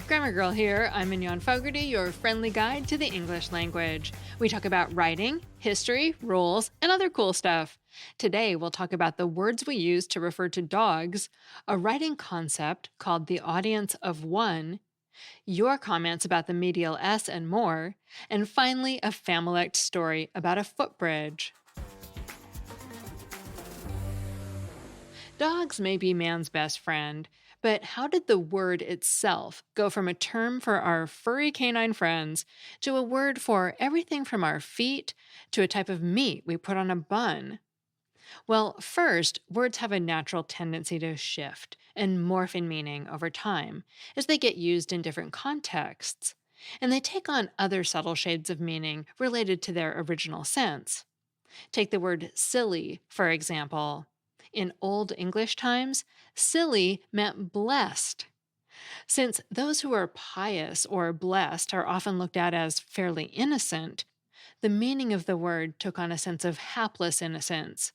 Grammar Girl here. I'm Mignon Fogarty, your friendly guide to the English language. We talk about writing, history, rules, and other cool stuff. Today, we'll talk about the words we use to refer to dogs, a writing concept called the audience of one, your comments about the medial S and more, and finally, a Familect story about a footbridge. Dogs may be man's best friend, but how did the word itself go from a term for our furry canine friends to a word for everything from our feet to a type of meat we put on a bun? Well, first, words have a natural tendency to shift and morph in meaning over time as they get used in different contexts, and they take on other subtle shades of meaning related to their original sense. Take the word silly, for example. In Old English times, silly meant blessed. Since those who are pious or blessed are often looked at as fairly innocent, the meaning of the word took on a sense of hapless innocence.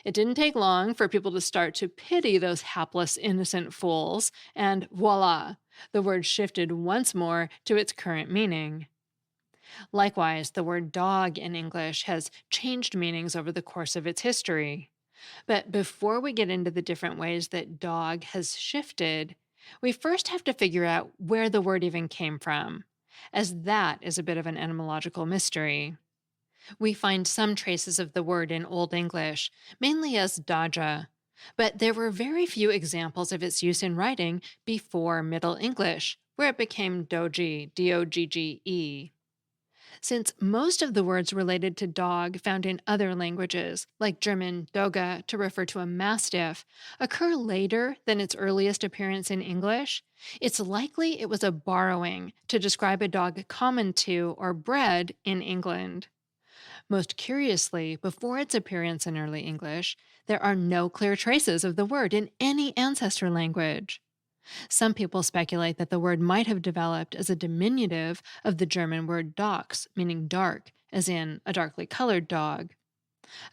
It didn't take long for people to start to pity those hapless innocent fools, and voila, the word shifted once more to its current meaning. Likewise, the word dog in English has changed meanings over the course of its history. But before we get into the different ways that dog has shifted, we first have to figure out where the word even came from, as that is a bit of an etymological mystery. We find some traces of the word in Old English, mainly as daja, but there were very few examples of its use in writing before Middle English, where it became doji, D-O-G-G-E. Since most of the words related to dog found in other languages, like German Doge to refer to a mastiff, occur later than its earliest appearance in English, it's likely it was a borrowing to describe a dog common to or bred in England. Most curiously, before its appearance in early English, there are no clear traces of the word in any ancestor language. Some people speculate that the word might have developed as a diminutive of the German word dachs, meaning dark, as in a darkly colored dog.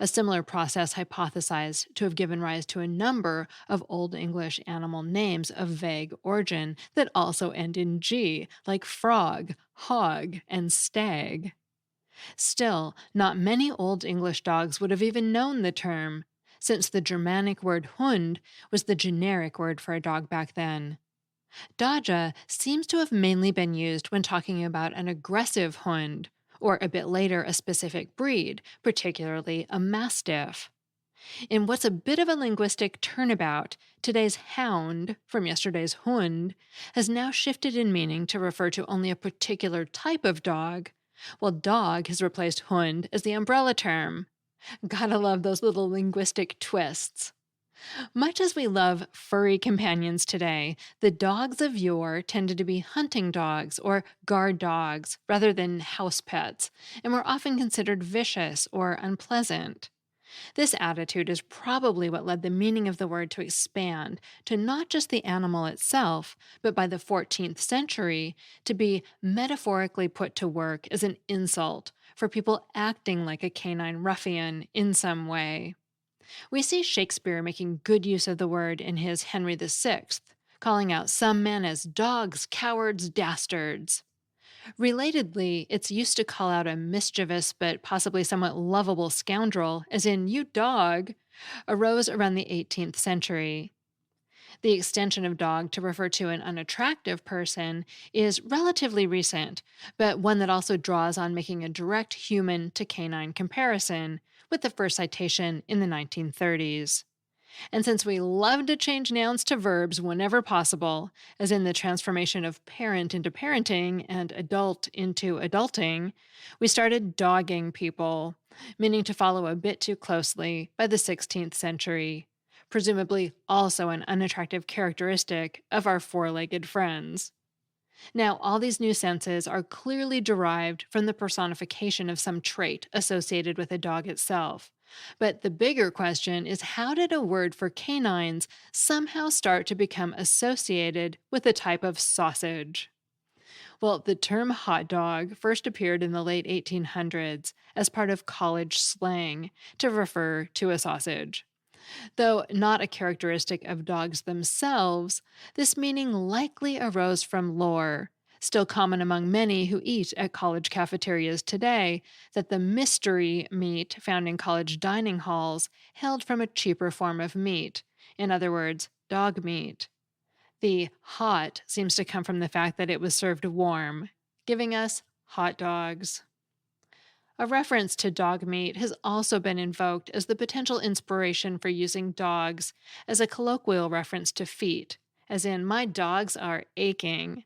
A similar process hypothesized to have given rise to a number of Old English animal names of vague origin that also end in G, like frog, hog, and stag. Still, not many Old English dogs would have even known the term, since the Germanic word hund was the generic word for a dog back then. Daja seems to have mainly been used when talking about an aggressive hund, or a bit later a specific breed, particularly a mastiff. In what's a bit of a linguistic turnabout, today's hound, from yesterday's hund, has now shifted in meaning to refer to only a particular type of dog, while dog has replaced hund as the umbrella term. Gotta love those little linguistic twists. Much as we love furry companions today, the dogs of yore tended to be hunting dogs or guard dogs rather than house pets, and were often considered vicious or unpleasant. This attitude is probably what led the meaning of the word to expand to not just the animal itself, but by the 14th century, to be metaphorically put to work as an insult for people acting like a canine ruffian in some way. We see Shakespeare making good use of the word in his Henry VI, calling out some men as dogs, cowards, dastards. Relatedly, it's used to call out a mischievous but possibly somewhat lovable scoundrel, as in, you dog, arose around the 18th century. The extension of dog to refer to an unattractive person is relatively recent, but one that also draws on making a direct human to canine comparison, with the first citation in the 1930s. And since we love to change nouns to verbs whenever possible, as in the transformation of parent into parenting and adult into adulting, we started dogging people, meaning to follow a bit too closely by the 16th century, presumably also an unattractive characteristic of our four-legged friends. Now, all these new senses are clearly derived from the personification of some trait associated with a dog itself. But the bigger question is, how did a word for canines somehow start to become associated with a type of sausage? Well, the term hot dog first appeared in the late 1800s as part of college slang to refer to a sausage. Though not a characteristic of dogs themselves, this meaning likely arose from lore, still common among many who eat at college cafeterias today, that the mystery meat found in college dining halls hailed from a cheaper form of meat, in other words, dog meat. The hot seems to come from the fact that it was served warm, giving us hot dogs. A reference to dog meat has also been invoked as the potential inspiration for using dogs as a colloquial reference to feet, as in, my dogs are aching,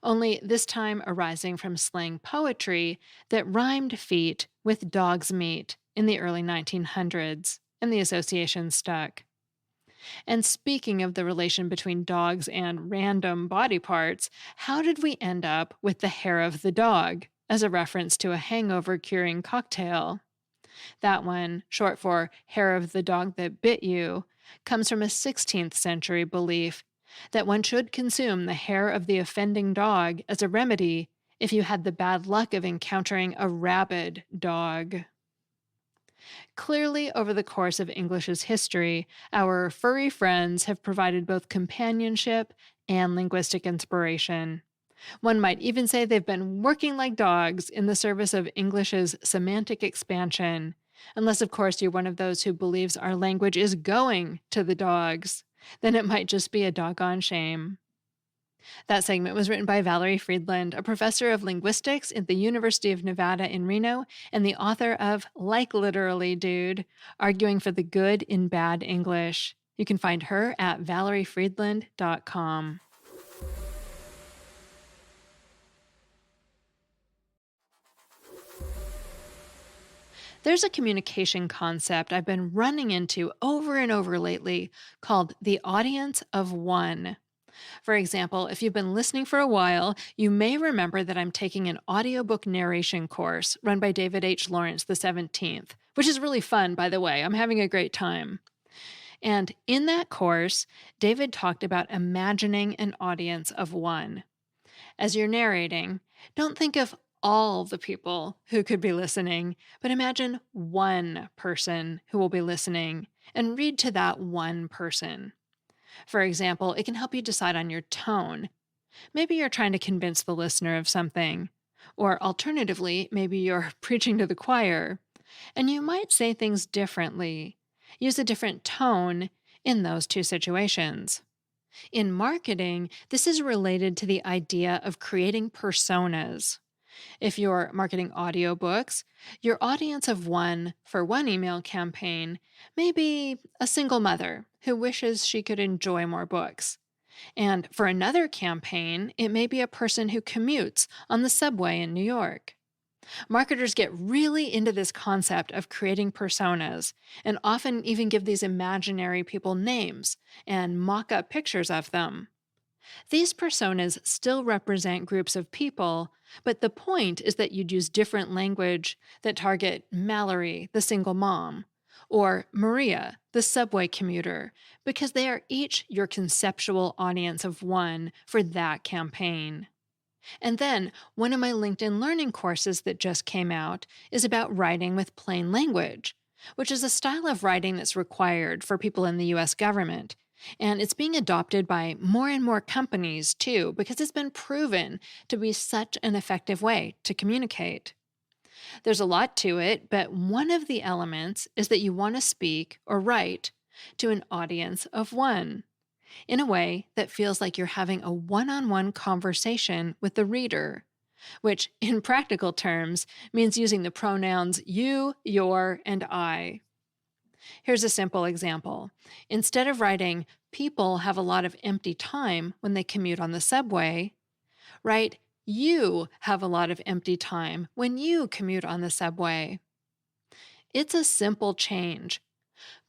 only this time arising from slang poetry that rhymed feet with dog's meat in the early 1900s, and the association stuck. And speaking of the relation between dogs and random body parts, how did we end up with the hair of the dog as a reference to a hangover curing cocktail? That one, short for hair of the dog that bit you, comes from a 16th century belief that one should consume the hair of the offending dog as a remedy if you had the bad luck of encountering a rabid dog. Clearly, over the course of English's history, our furry friends have provided both companionship and linguistic inspiration. One might even say they've been working like dogs in the service of English's semantic expansion, unless, of course, you're one of those who believes our language is going to the dogs. Then it might just be a doggone shame. That segment was written by Valerie Friedland, a professor of linguistics at the University of Nevada in Reno and the author of Like Literally Dude, Arguing for the Good in Bad English. You can find her at valeriefriedland.com. There's a communication concept I've been running into over and over lately called the audience of one. For example, if you've been listening for a while, you may remember that I'm taking an audiobook narration course run by David H. Lawrence the 17th, which is really fun, by the way. I'm having a great time. And in that course, David talked about imagining an audience of one. As you're narrating, don't think of all the people who could be listening, but imagine one person who will be listening and read to that one person. For example, it can help you decide on your tone. Maybe you're trying to convince the listener of something. Or alternatively, maybe you're preaching to the choir. And you might say things differently. Use a different tone in those two situations. In marketing, this is related to the idea of creating personas. If you're marketing audiobooks, your audience of one for one email campaign may be a single mother who wishes she could enjoy more books. And for another campaign, it may be a person who commutes on the subway in New York. Marketers get really into this concept of creating personas and often even give these imaginary people names and mock up pictures of them. These personas still represent groups of people, but the point is that you'd use different language that target Mallory, the single mom, or Maria, the subway commuter, because they are each your conceptual audience of one for that campaign. And then, one of my LinkedIn Learning courses that just came out is about writing with plain language, which is a style of writing that's required for people in the U.S. government. And it's being adopted by more and more companies, too, because it's been proven to be such an effective way to communicate. There's a lot to it, but one of the elements is that you want to speak or write to an audience of one, in a way that feels like you're having a one-on-one conversation with the reader, which, in practical terms, means using the pronouns you, your, and I. Here's a simple example. Instead of writing, people have a lot of empty time when they commute on the subway, write, you have a lot of empty time when you commute on the subway. It's a simple change,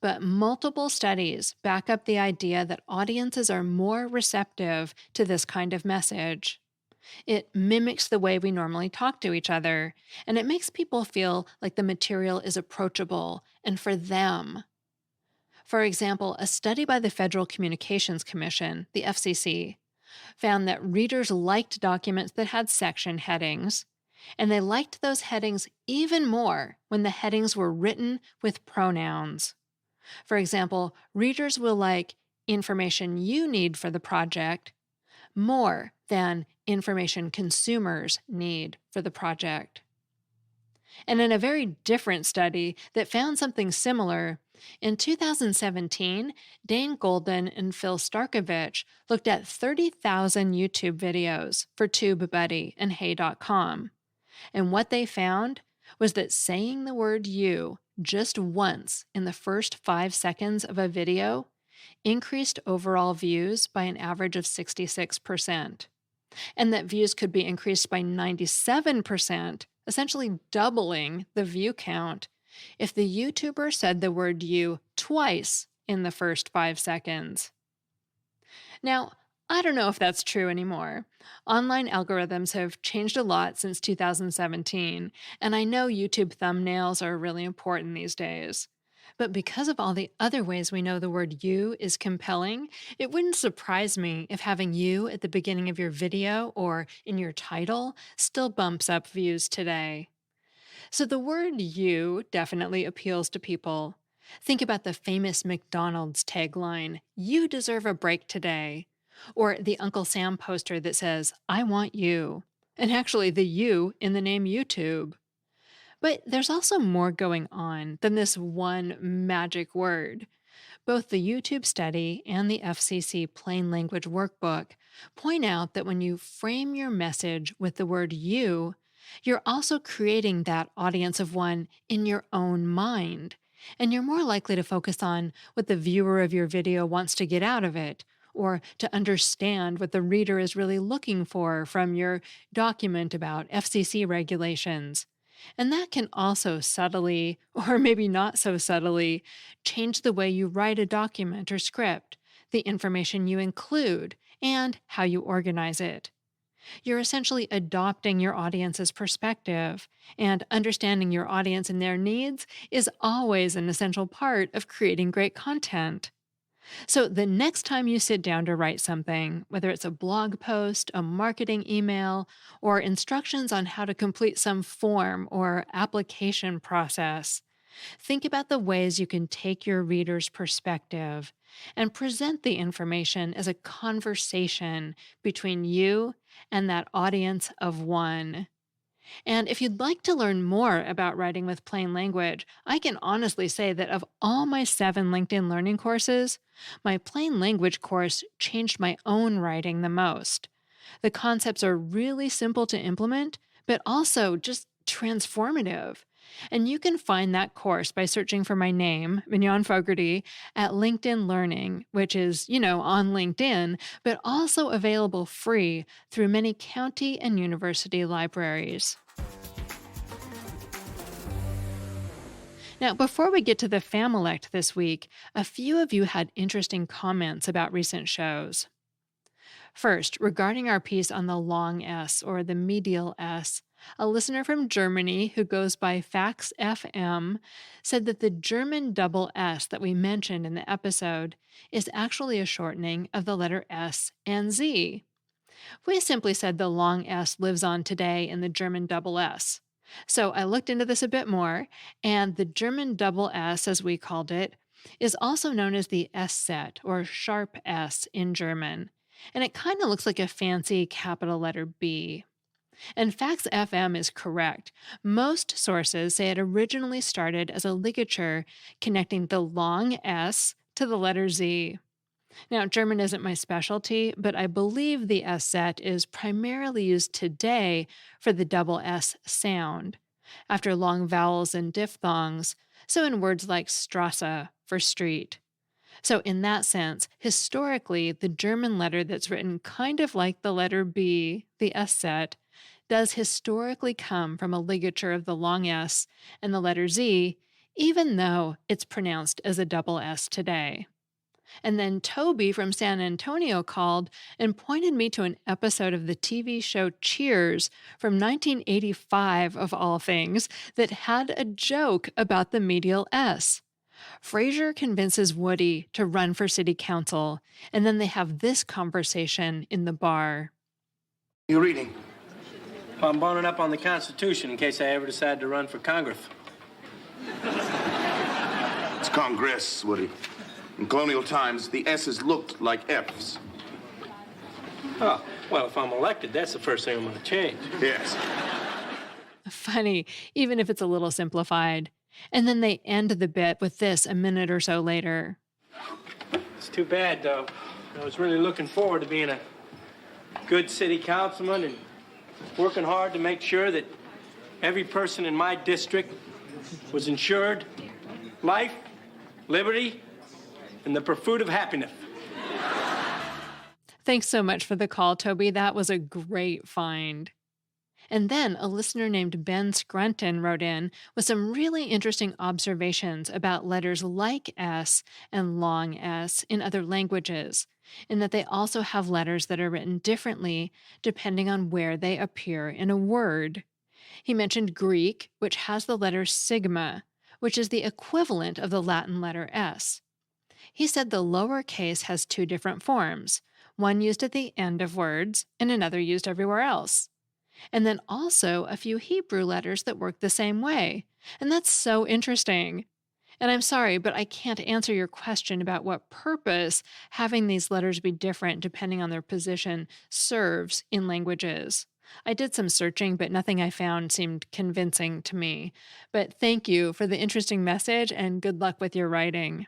but multiple studies back up the idea that audiences are more receptive to this kind of message. It mimics the way we normally talk to each other, and it makes people feel like the material is approachable and for them. For example, a study by the Federal Communications Commission, the FCC, found that readers liked documents that had section headings, and they liked those headings even more when the headings were written with pronouns. For example, readers will like information you need for the project more than information consumers need for the project. And in a very different study that found something similar, in 2017, Dane Golden and Phil Starkovich looked at 30,000 YouTube videos for TubeBuddy and Hey.com. And what they found was that saying the word you just once in the first 5 seconds of a video increased overall views by an average of 66%, and that views could be increased by 97%, essentially doubling the view count, if the YouTuber said the word you twice in the first 5 seconds. Now, I don't know if that's true anymore. Online algorithms have changed a lot since 2017, and I know YouTube thumbnails are really important these days. But because of all the other ways we know the word you is compelling, it wouldn't surprise me if having you at the beginning of your video or in your title still bumps up views today. So the word you definitely appeals to people. Think about the famous McDonald's tagline, "You deserve a break today," or the Uncle Sam poster that says, "I want you," and actually the you in the name YouTube. But there's also more going on than this one magic word. Both the YouTube study and the FCC Plain Language Workbook point out that when you frame your message with the word you, you're also creating that audience of one in your own mind. And you're more likely to focus on what the viewer of your video wants to get out of it, or to understand what the reader is really looking for from your document about FCC regulations. And that can also subtly, or maybe not so subtly, change the way you write a document or script, the information you include, and how you organize it. You're essentially adopting your audience's perspective, and understanding your audience and their needs is always an essential part of creating great content. So the next time you sit down to write something, whether it's a blog post, a marketing email, or instructions on how to complete some form or application process, think about the ways you can take your reader's perspective and present the information as a conversation between you and that audience of one. And if you'd like to learn more about writing with plain language, I can honestly say that of all my 7 LinkedIn learning courses, my plain language course changed my own writing the most. The concepts are really simple to implement, but also just transformative. And you can find that course by searching for my name, Mignon Fogarty, at LinkedIn Learning, which is, on LinkedIn, but also available free through many county and university libraries. Now, before we get to the Familect this week, a few of you had interesting comments about recent shows. First, regarding our piece on the long S, or the medial S, a listener from Germany who goes by Fax FM said that the German double S that we mentioned in the episode is actually a shortening of the letter S and Z. We simply said the long S lives on today in the German double S. So I looked into this a bit more, and the German double S, as we called it, is also known as the S set, or sharp S in German, and it kind of looks like a fancy capital letter B. And Fax FM is correct. Most sources say it originally started as a ligature connecting the long S to the letter Z. Now, German isn't my specialty, but I believe the S set is primarily used today for the double S sound, after long vowels and diphthongs, so in words like Strasse for street. So in that sense, historically, the German letter that's written kind of like the letter B, the S set, does historically come from a ligature of the long S and the letter Z, even though it's pronounced as a double S today. And then Toby from San Antonio called and pointed me to an episode of the TV show Cheers from 1985, of all things, that had a joke about the medial S. Frasier convinces Woody to run for city council, and then they have this conversation in the bar. You reading? I'm boning up on the Constitution in case I ever decide to run for Congress. It's Congress, Woody. In colonial times, the S's looked like F's. Oh, well, if I'm elected, that's the first thing I'm going to change. Yes. Funny, even if it's a little simplified. And then they end the bit with this a minute or so later. It's too bad, though. I was really looking forward to being a good city councilman and working hard to make sure that every person in my district was insured life, liberty, and the pursuit of happiness. Thanks so much for the call, Toby. That was a great find. And then a listener named Ben Scrunton wrote in with some really interesting observations about letters like S and long S in other languages, in that they also have letters that are written differently depending on where they appear in a word. He mentioned Greek, which has the letter sigma, which is the equivalent of the Latin letter S. He said the lower case has two different forms, one used at the end of words and another used everywhere else. And then also a few Hebrew letters that work the same way. And that's so interesting. And I'm sorry, but I can't answer your question about what purpose having these letters be different depending on their position serves in languages. I did some searching, but nothing I found seemed convincing to me. But thank you for the interesting message and good luck with your writing.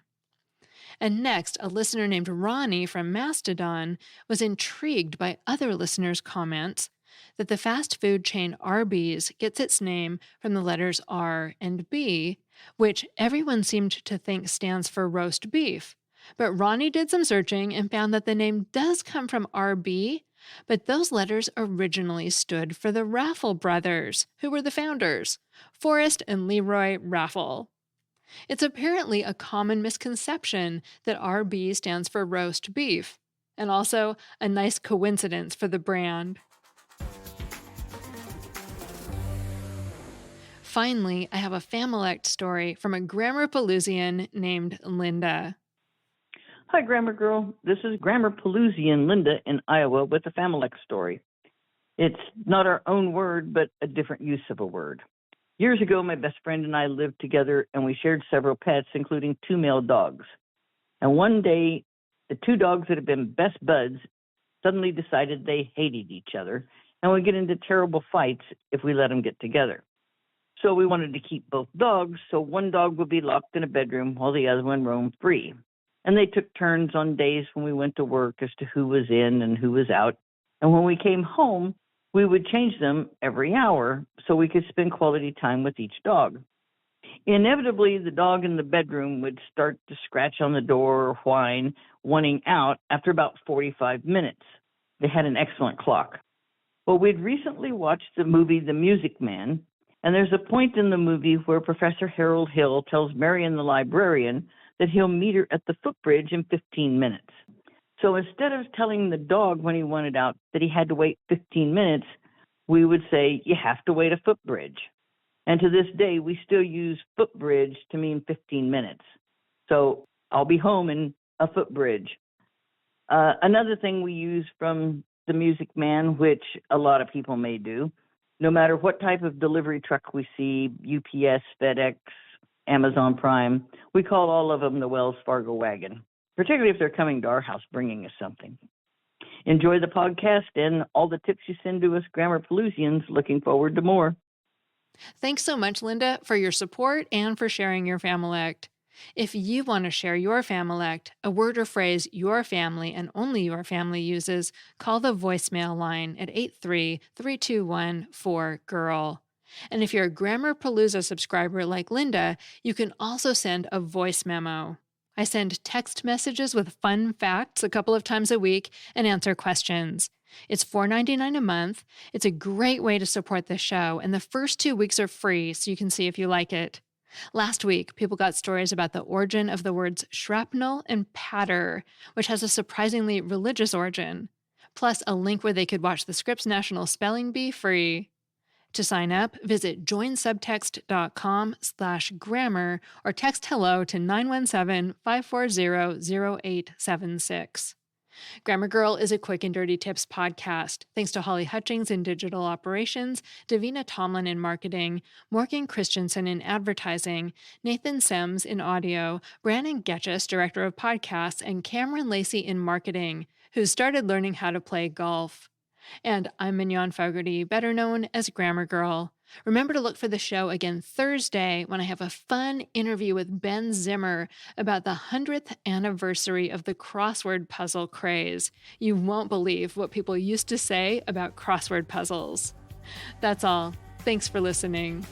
And next, a listener named Ronnie from Mastodon was intrigued by other listeners' comments that the fast food chain Arby's gets its name from the letters R and B, which everyone seemed to think stands for roast beef. But Ronnie did some searching and found that the name does come from RB, but those letters originally stood for the Raffle brothers, who were the founders, Forrest and Leroy Raffle. It's apparently a common misconception that RB stands for roast beef, and also a nice coincidence for the brand. Finally, I have a Familect story from a Grammar-Pelusian named Linda. Hi, Grammar Girl. This is Grammar-Pelusian Linda in Iowa with a Familect story. It's not our own word, but a different use of a word. Years ago, my best friend and I lived together, and we shared several pets, including 2 male dogs. And one day, the 2 dogs that had been best buds suddenly decided they hated each other and would get into terrible fights if we let them get together. So we wanted to keep both dogs, so one dog would be locked in a bedroom while the other one roamed free. And they took turns on days when we went to work as to who was in and who was out. And when we came home, we would change them every hour so we could spend quality time with each dog. Inevitably, the dog in the bedroom would start to scratch on the door or whine, wanting out after about 45 minutes. They had an excellent clock. Well, we'd recently watched the movie The Music Man, and there's a point in the movie where Professor Harold Hill tells Marion the librarian that he'll meet her at the Footbridge in 15 minutes. So instead of telling the dog when he wanted out that he had to wait 15 minutes, we would say, you have to wait a footbridge. And to this day, we still use footbridge to mean 15 minutes. So I'll be home in a footbridge. Another thing we use from The Music Man, which a lot of people may do, no matter what type of delivery truck we see, UPS, FedEx, Amazon Prime, we call all of them the Wells Fargo wagon, particularly if they're coming to our house bringing us something. Enjoy the podcast and all the tips you send to us Grammar-Pelusians. Looking forward to more. Thanks so much, Linda, for your support and for sharing your Familect. If you want to share your Familect, a word or phrase your family and only your family uses, call the voicemail line at 833-221-4GIRL. And if you're a Grammar-Palooza subscriber like Linda, you can also send a voice memo. I send text messages with fun facts a couple of times a week and answer questions. It's $4.99 a month. It's a great way to support the show, and the first 2 weeks are free, so you can see if you like it. Last week, people got stories about the origin of the words shrapnel and patter, which has a surprisingly religious origin, plus a link where they could watch the Scripps National Spelling Bee free. To sign up, visit joinsubtext.com/grammar or text hello to 917-540-0876. Grammar Girl is a quick and dirty tips podcast. Thanks to Holly Hutchings in digital operations, Davina Tomlin in marketing, Morgan Christianson in advertising, Nathan Semes in audio, Brannan Goetschius, director of podcasts, and Kamryn Lacy in marketing, who started learning how to play golf. And I'm Mignon Fogarty, better known as Grammar Girl. Remember to look for the show again Thursday when I have a fun interview with Ben Zimmer about the 100th anniversary of the crossword puzzle craze. You won't believe what people used to say about crossword puzzles. That's all. Thanks for listening.